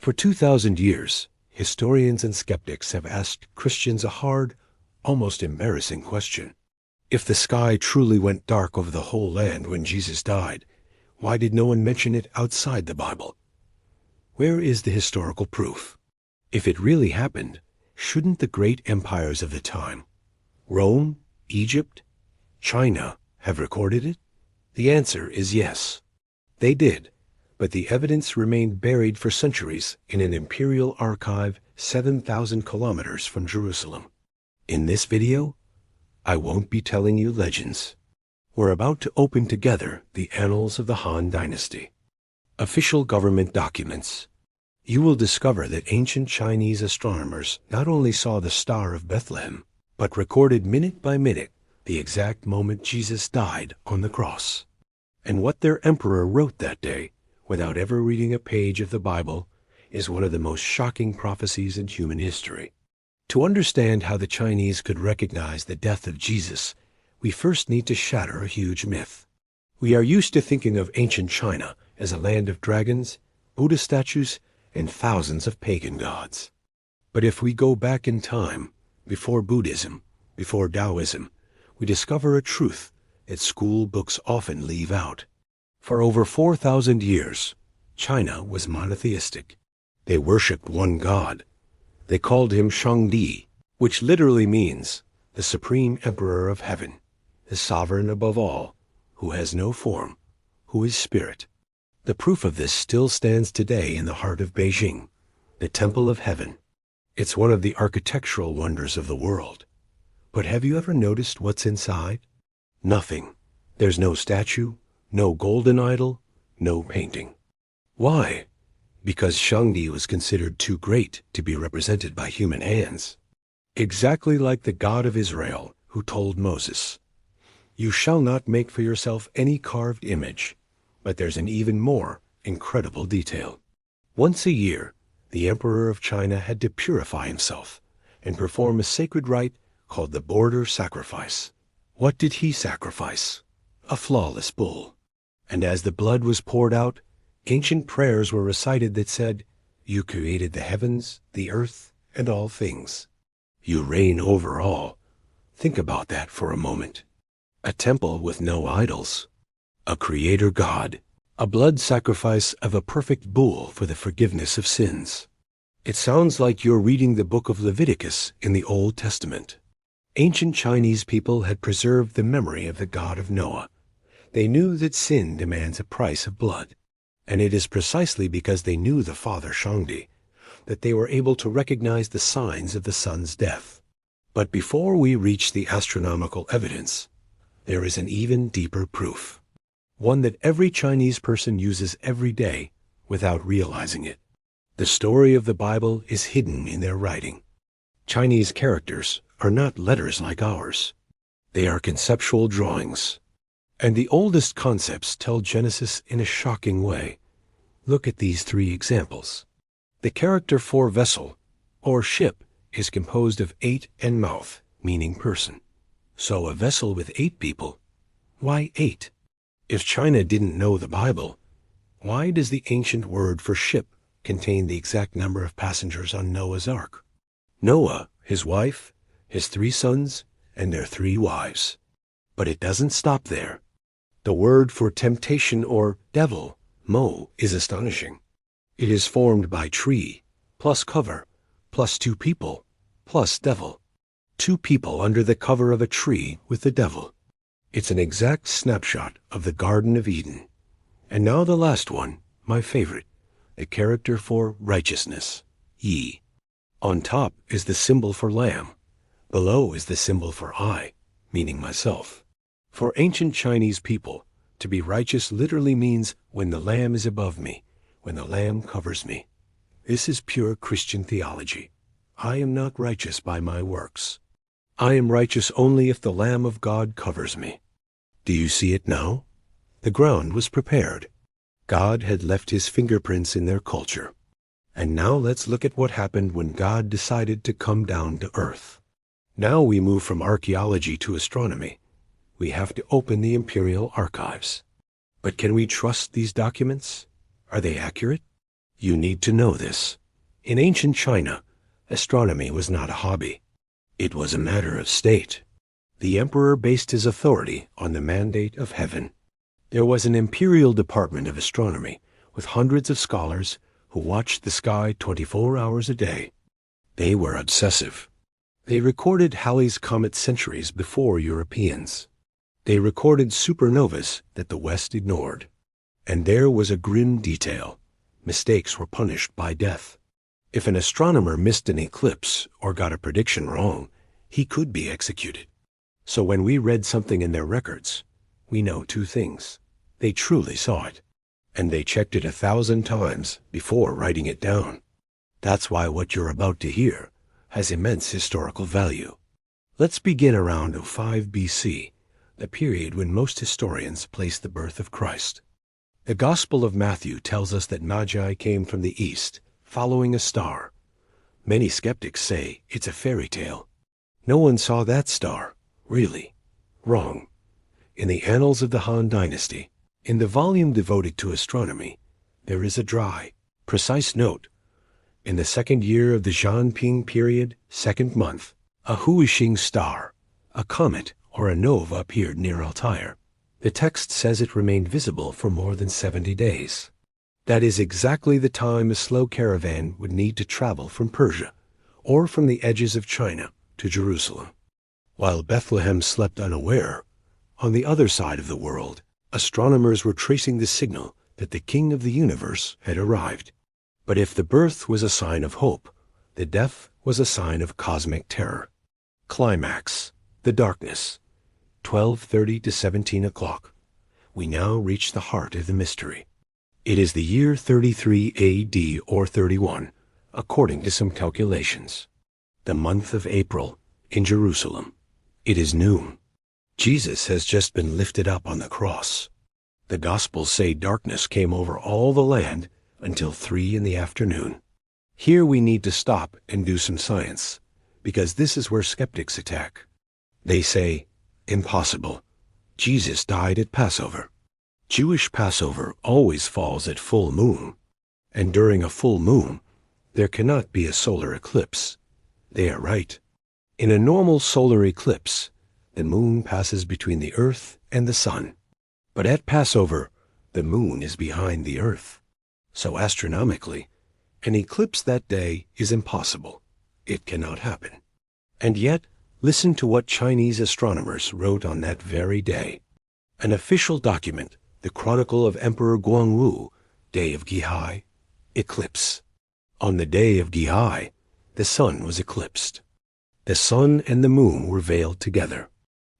For 2,000 years, historians and skeptics have asked Christians a hard, almost embarrassing question. If the sky truly went dark over the whole land when Jesus died, why did no one mention it outside the Bible? Where is the historical proof? If it really happened, shouldn't the great empires of the time, Rome, Egypt, China, have recorded it? The answer is yes. They did, but the evidence remained buried for centuries in an imperial archive 7,000 kilometers from Jerusalem. In this video, I won't be telling you legends. We're about to open together the annals of the Han Dynasty. Official government documents. You will discover that ancient Chinese astronomers not only saw the Star of Bethlehem, but recorded minute by minute the exact moment Jesus died on the cross. And what their emperor wrote that day, without ever reading a page of the Bible, is one of the most shocking prophecies in human history. To understand how the Chinese could recognize the death of Jesus, we first need to shatter a huge myth. We are used to thinking of ancient China as a land of dragons, Buddha statues, and thousands of pagan gods. But if we go back in time, before Buddhism, before Taoism, we discover a truth that school books often leave out. For over 4,000 years, China was monotheistic. They worshipped one god. They called him Shangdi, which literally means the supreme emperor of heaven, the sovereign above all, who has no form, who is spirit. The proof of this still stands today in the heart of Beijing, the Temple of Heaven. It's one of the architectural wonders of the world. But have you ever noticed what's inside? Nothing. There's no statue, no golden idol, no painting. Why? Because Shangdi was considered too great to be represented by human hands. Exactly like the God of Israel, who told Moses, "You shall not make for yourself any carved image." But there's an even more incredible detail. Once a year, the Emperor of China had to purify himself and perform a sacred rite called the border sacrifice. What did he sacrifice? A flawless bull. And as the blood was poured out, ancient prayers were recited that said, "You created the heavens, the earth, and all things. You reign over all." Think about that for a moment. A temple with no idols. A creator God. A blood sacrifice of a perfect bull for the forgiveness of sins. It sounds like you're reading the book of Leviticus in the Old Testament. Ancient Chinese people had preserved the memory of the God of Noah. They knew that sin demands a price of blood. And it is precisely because they knew the father Shangdi that they were able to recognize the signs of the son's death. But before we reach the astronomical evidence, there is an even deeper proof. One that every Chinese person uses every day without realizing it. The story of the Bible is hidden in their writing. Chinese characters are not letters like ours. They are conceptual drawings. And the oldest concepts tell Genesis in a shocking way. Look at these three examples. The character for vessel, or ship, is composed of 8 and mouth, meaning person. So a vessel with 8 people, why 8? If China didn't know the Bible, why does the ancient word for ship contain the exact number of passengers on Noah's Ark? Noah, his wife, his 3 sons, and their 3 wives. But it doesn't stop there. The word for temptation or devil, mo, is astonishing. It is formed by tree, plus cover, plus 2 people, plus devil. 2 people under the cover of a tree with the devil. It's an exact snapshot of the Garden of Eden. And now the last one, my favorite, the character for righteousness, Yi. On top is the symbol for lamb. Below is the symbol for I, meaning myself. For ancient Chinese people, to be righteous literally means when the lamb is above me, when the lamb covers me. This is pure Christian theology. I am not righteous by my works. I am righteous only if the Lamb of God covers me. Do you see it now? The ground was prepared. God had left his fingerprints in their culture. And now let's look at what happened when God decided to come down to earth. Now we move from archaeology to astronomy. We have to open the imperial archives. But can we trust these documents? Are they accurate? You need to know this. In ancient China, astronomy was not a hobby. It was a matter of state. The emperor based his authority on the mandate of heaven. There was an imperial department of astronomy with hundreds of scholars who watched the sky 24 hours a day. They were obsessive. They recorded Halley's Comet centuries before Europeans. They recorded supernovas that the West ignored. And there was a grim detail. Mistakes were punished by death. If an astronomer missed an eclipse or got a prediction wrong, he could be executed. So when we read something in their records, we know two things. They truly saw it, and they checked it 1,000 times before writing it down. That's why what you're about to hear has immense historical value. Let's begin around 05 BC, the period when most historians place the birth of Christ. The Gospel of Matthew tells us that Magi came from the east, following a star. Many skeptics say it's a fairy tale. No one saw that star, really. Wrong. In the annals of the Han Dynasty, in the volume devoted to astronomy, there is a dry, precise note. In the second year of the Zhanping period, second month, a Huishing star, a comet or a nova appeared near Altair. The text says it remained visible for more than 70 days. That is exactly the time a slow caravan would need to travel from Persia or from the edges of China to Jerusalem. While Bethlehem slept unaware, on the other side of the world, astronomers were tracing the signal that the King of the universe had arrived. But if the birth was a sign of hope, the death was a sign of cosmic terror. Climax, the darkness, 12:30 to 17 o'clock. We now reach the heart of the mystery. It is the year 33 A.D. or 31, according to some calculations. The month of April in Jerusalem. It is noon. Jesus has just been lifted up on the cross. The Gospels say darkness came over all the land until 3 in the afternoon. Here we need to stop and do some science, because this is where skeptics attack. They say, impossible. Jesus died at Passover. Jewish Passover always falls at full moon, and during a full moon, there cannot be a solar eclipse. They are right. In a normal solar eclipse, the moon passes between the earth and the sun. But at Passover, the moon is behind the earth. So astronomically, an eclipse that day is impossible. It cannot happen. And yet, listen to what Chinese astronomers wrote on that very day. An official document, the Chronicle of Emperor Guangwu, day of Gihai, eclipse. On the day of Gihai, the sun was eclipsed. The sun and the moon were veiled together.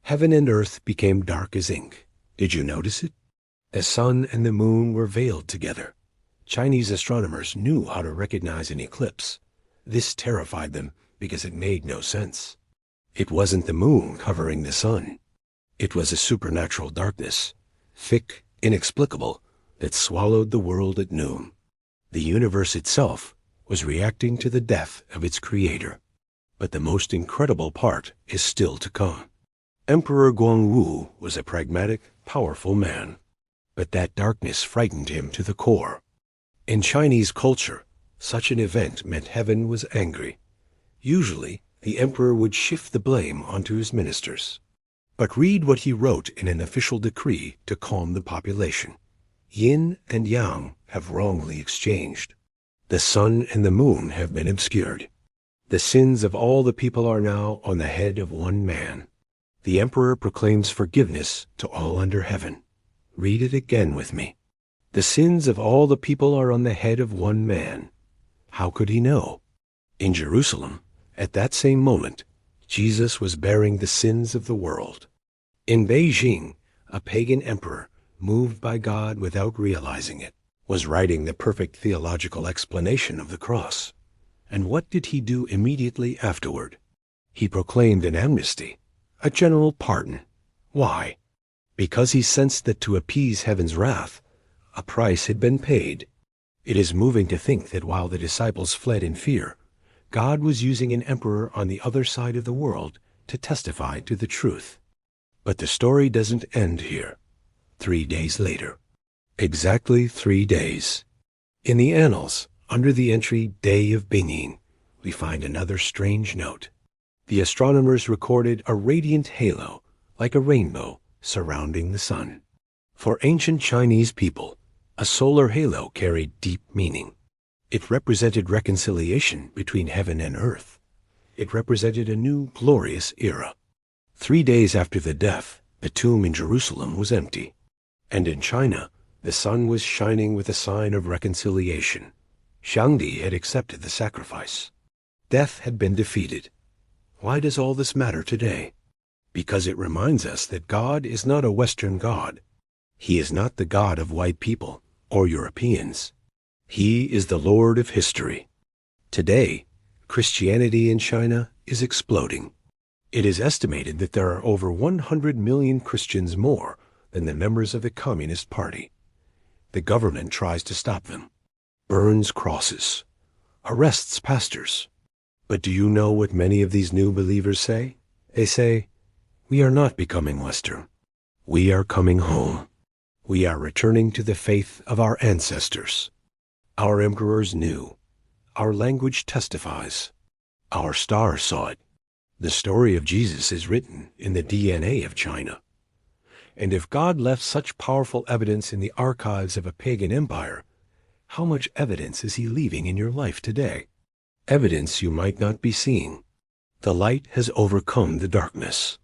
Heaven and earth became dark as ink. Did you notice it? The sun and the moon were veiled together. Chinese astronomers knew how to recognize an eclipse. This terrified them because it made no sense. It wasn't the moon covering the sun. It was a supernatural darkness, thick, inexplicable, that swallowed the world at noon. The universe itself was reacting to the death of its creator. But the most incredible part is still to come. Emperor Guangwu was a pragmatic, powerful man. But that darkness frightened him to the core. In Chinese culture, such an event meant heaven was angry. Usually, the emperor would shift the blame onto his ministers. But read what he wrote in an official decree to calm the population. Yin and yang have wrongly exchanged. The sun and the moon have been obscured. The sins of all the people are now on the head of one man. The emperor proclaims forgiveness to all under heaven. Read it again with me. The sins of all the people are on the head of one man. How could he know? In Jerusalem, at that same moment, Jesus was bearing the sins of the world. In Beijing, a pagan emperor, moved by God without realizing it, was writing the perfect theological explanation of the cross. And what did he do immediately afterward? He proclaimed an amnesty, a general pardon. Why? Because he sensed that to appease heaven's wrath, a price had been paid. It is moving to think that while the disciples fled in fear, God was using an emperor on the other side of the world to testify to the truth. But the story doesn't end here. 3 days later. Exactly 3 days. In the annals, Under the entry Day of Benin, we find another strange note. The astronomers recorded a radiant halo, like a rainbow, surrounding the sun. For ancient Chinese people, a solar halo carried deep meaning. It represented reconciliation between heaven and earth. It represented a new, glorious era. 3 days after the death, the tomb in Jerusalem was empty. And in China, the sun was shining with a sign of reconciliation. Shangdi had accepted the sacrifice. Death had been defeated. Why does all this matter today? Because it reminds us that God is not a Western God. He is not the God of white people or Europeans. He is the Lord of history. Today, Christianity in China is exploding. It is estimated that there are over 100 million Christians more than the members of the Communist Party. The government tries to stop them, burns crosses, arrests pastors. But do you know what many of these new believers say? They say, "We are not becoming Western. We are coming home. We are returning to the faith of our ancestors. Our emperors knew. Our language testifies. Our star saw it. The story of Jesus is written in the DNA of China." And if God left such powerful evidence in the archives of a pagan empire, how much evidence is he leaving in your life today? Evidence you might not be seeing. The light has overcome the darkness.